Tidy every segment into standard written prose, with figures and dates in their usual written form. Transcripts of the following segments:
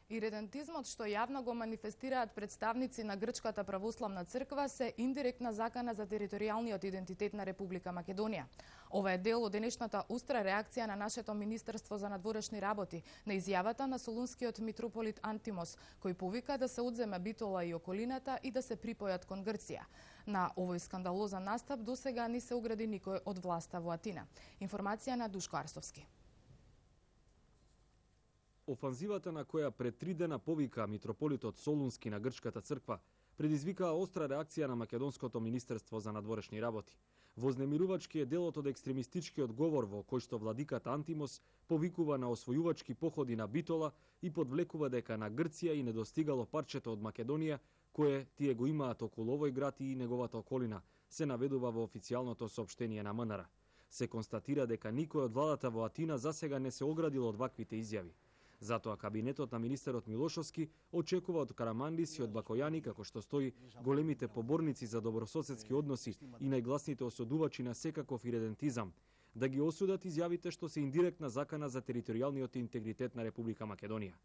Иредентизмот што јавно го манифестираат представници на Грчката православна црква се индиректна закана за територијалниот идентитет на Република Македонија. Ова е дел од денешната устра реакција на нашето Министерство за надворешни работи на изјавата на солунскиот митрополит Антимос, кој повика да се одземе Битола и околината и да се припојат кон Грција. На овој скандалозен настап досега не се огради никој од власта во Атина. Информација на Душко Арсовски. Офанзивата на која пред 3 дена повика митрополитот Солунски на Грчката црква предизвикаа остра реакција на Македонското Министерство за надворешни работи. Вознемирувачки е делот од екстремистичкиот говор во кој што владиката Антимос повикува на освојувачки походи на Битола и подвлекува дека на Грција и недостигало парчето од Македонија кое тие го имаат околу овој град и неговата околина, се наведува во официјалното соопштение на МНР. Се констатира дека никој од владата во Атина засега не се оградил од ваквите изјави. Затоа кабинетот на министерот Милошовски очекува од Карамандис и од Бакојани, како што стои, големите поборници за добрососедски односи и најгласните осудувачи на секаков иредентизам, да ги осудат изјавите што се индиректна закана за територијалниот интегритет на Република Македонија.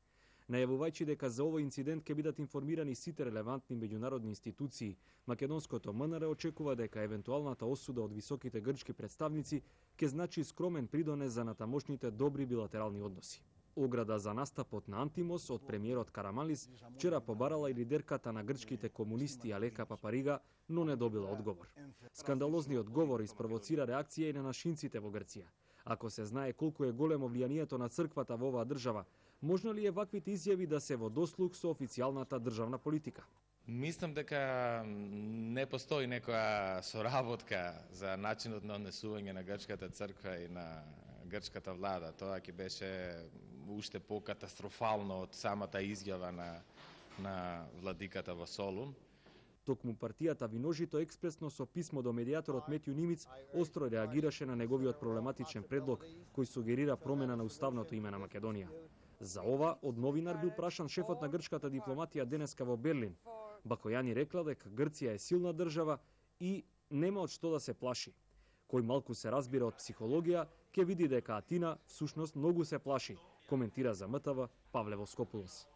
Најавувајќи дека за овој инцидент ќе бидат информирани сите релевантни меѓународни институции, македонското МНР очекува дека евентуалната осуда од високите грчки представници ќе значи скромен придонес за натамошните добри билатерални односи. Ограда за настапот на Антимос од премиерот Караманлис вчера побарала и лидерката на грчките комунисти Алека Папарига, но не добила одговор. Скандалозниот говор испровоцира реакција и на нашинците во Грција. Ако се знае колку е големо влијанието на црквата во оваа држава, можно ли е ваквите изјави да се во дослуг со официјалната државна политика? Мислам дека не постои некоја соработка за начинот на однесување на грчката црква и на грчката влада. Тоа ќе беше уште покатастрофално од самата изјава на владиката во Солун. Токму партијата Виножито експресно со писмо до медијаторот Метју Нимиц остро реагираше на неговиот проблематичен предлог кој сугерира промена на уставното име на Македонија. За ова од новинар бил прашан шефот на грчката дипломатија денеска во Берлин. Бакојани рекла дека Грција е силна држава и нема од што да се плаши. Кој малку се разбира од психологија, ќе види дека Атина всушност многу се плаши, коментира за МТВ Павле Воскопулос.